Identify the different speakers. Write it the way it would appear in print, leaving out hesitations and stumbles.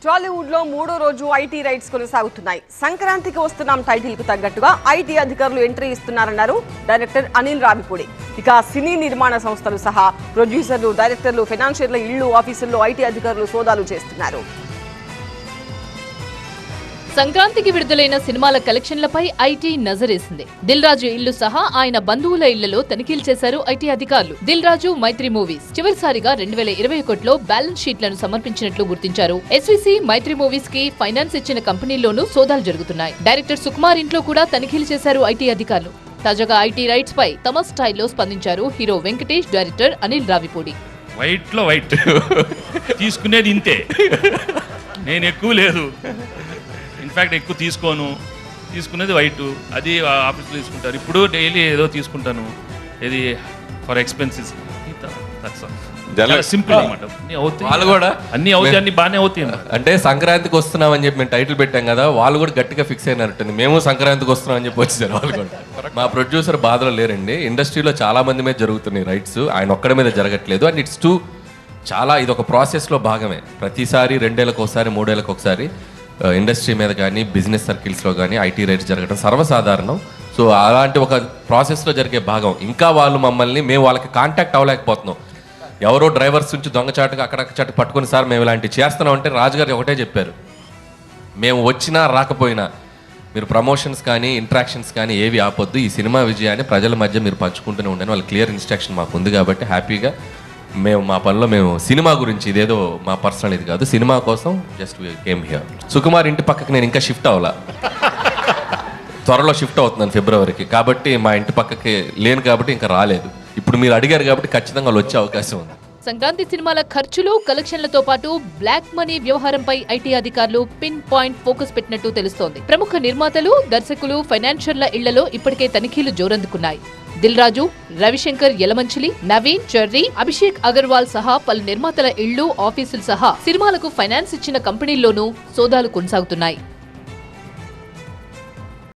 Speaker 1: టాలీవుడ్ లో మూడో రోజు ఐటీ రైడ్స్ కొనసాగుతున్నాయి. సంక్రాంతికి వస్తున్నాం టైటిల్ కు తగ్గట్టుగా ఐటీ అధికారులు ఎంట్రీ ఇస్తున్నారన్నారు డైరెక్టర్ అనిల్ రావిపూడి. ఇక సినీ నిర్మాణ సంస్థలు సహా ప్రొడ్యూసర్లు, డైరెక్టర్లు, ఫైనాన్షియర్ల ఇళ్లు, ఆఫీసుల్లో ఐటీ అధికారులు సోదాలు చేస్తున్నారు.
Speaker 2: సంక్రాంతికి విడుదలైన సినిమాల కలెక్షన్లపై ఐటీ నజరేసింది. దిల్ రాజు ఇల్లు సహా ఆయన బంధువుల ఇళ్లలో తనిఖీలు చేశారు ఐటీ అధికారులు. దిల్ రాజు, మైత్రి మూవీస్ చివరిసారిగా 2021లో బ్యాలెన్స్ షీట్లను సమర్పించినట్లు గుర్తించారు. ఎస్వీసీ, మైత్రి మూవీస్ కి ఫైనాన్స్ ఇచ్చిన కంపెనీల్లోనూ సోదాలు జరుగుతున్నాయి. డైరెక్టర్ సుకుమార్ ఇంట్లో కూడా తనిఖీలు చేశారు ఐటీ అధికారులు. తాజాగా ఐటీ రైట్స్ పై తమ స్టైల్లో స్పందించారు hero Venkatesh, director Anil Ravipudi.
Speaker 3: White లో వైట్ తీసుకునేది ఇంతే, నేను ఎక్కువ లేదు, ఇన్ఫ్యాక్ట్ ఎక్కువ తీసుకునేది వైట్, అది ఆఫీస్లో తీసుకుంటారు. ఇప్పుడు డైలీ ఏదో తీసుకుంటాను, ఇది ఫర్ ఎక్స్పెన్సెస్, సింపుల్ అనమాట.
Speaker 4: వాళ్ళు కూడా
Speaker 3: అన్ని అవుతాయి, అన్ని బాగానే అవుతాయి.
Speaker 4: అంటే సంక్రాంతికి వస్తున్నాం అని చెప్పి మేము టైటిల్ పెట్టాం కదా, వాళ్ళు కూడా గట్టిగా ఫిక్స్ అయినట్టుంది. మేము సంక్రాంతికి వస్తున్నాం అని చెప్పి వచ్చేసారు వాళ్ళు కూడా. మా ప్రొడ్యూసర్ బాధలో లేరండి. ఇండస్ట్రీలో చాలా మంది మీద జరుగుతున్నాయి రైట్స్, ఆయన ఒక్కడి మీద జరగట్లేదు. అండ్ ఇట్స్ చాలా ఇది ఒక ప్రాసెస్లో భాగమే. ప్రతిసారి 2 ఏళ్ళకి ఒకసారి, 3 ఏళ్ళకి ఒకసారి ఇండస్ట్రీ మీద కానీ, బిజినెస్ సర్కిల్స్లో కానీ ఐటీ రైట్స్ జరగడం సర్వసాధారణం. సో అలాంటి ఒక ప్రాసెస్లో జరిగే భాగం. ఇంకా వాళ్ళు మేము వాళ్ళకి కాంటాక్ట్ అవ్వలేకపోతున్నాం. ఎవరో డ్రైవర్స్ నుంచి దొంగచాటుగా అక్కడక్కడ పట్టుకుని, సార్ మేము ఇలాంటివి చేస్తున్నాం అంటే రాజుగారు ఒకటే చెప్పారు, మేము వచ్చినా రాకపోయినా మీరు ప్రమోషన్స్ కానీ, ఇంట్రాక్షన్స్ కానీ ఏవి ఆపొద్దు, ఈ సినిమా విజయాన్ని ప్రజల మధ్య మీరు పంచుకుంటూనే ఉండని వాళ్ళు క్లియర్ ఇన్స్ట్రక్షన్ మాకు ఉంది. కాబట్టి హ్యాపీగా మేము మా పనిలో మేము సినిమా గురించి, ఇదేదో మా పర్సనల్ ఇది కాదు, సినిమా కోసం జస్ట్ కేమ్ హియర్. సుకుమార్ ఇంటి పక్కకి నేను ఇంకా షిఫ్ట్ అవ్వాలా, త్వరలో షిఫ్ట్ అవుతున్నాను ఫిబ్రవరికి. కాబట్టి మా ఇంటి పక్కకి లేను కాబట్టి ఇంకా రాలేదు. ఇప్పుడు మీరు అడిగారు కాబట్టి ఖచ్చితంగా వాళ్ళు వచ్చే అవకాశం ఉంది.
Speaker 2: సంక్రాంతి సినిమాల ఖర్చులు, కలెక్షన్లతో పాటు బ్లాక్ మనీ వ్యవహారంపై ఐటీ అధికారులు పిన్ పాయింట్ ఫోకస్ పెట్టినట్టు తెలుస్తోంది. ప్రముఖ నిర్మాతలు, దర్శకులు, ఫైనాన్షియర్ల ఇళ్లలో ఇప్పటికే తనిఖీలు జోరందుకున్నాయి. దిల్ రాజు, రవిశంకర్ యలమంచిలి, నవీన్, చెర్రీ, అభిషేక్ అగర్వాల్ సహా పలు నిర్మాతల ఇళ్లు, ఆఫీసులు సహా సినిమాలకు ఫైనాన్స్ ఇచ్చిన కంపెనీల్లోనూ సోదాలు కొనసాగుతున్నాయి.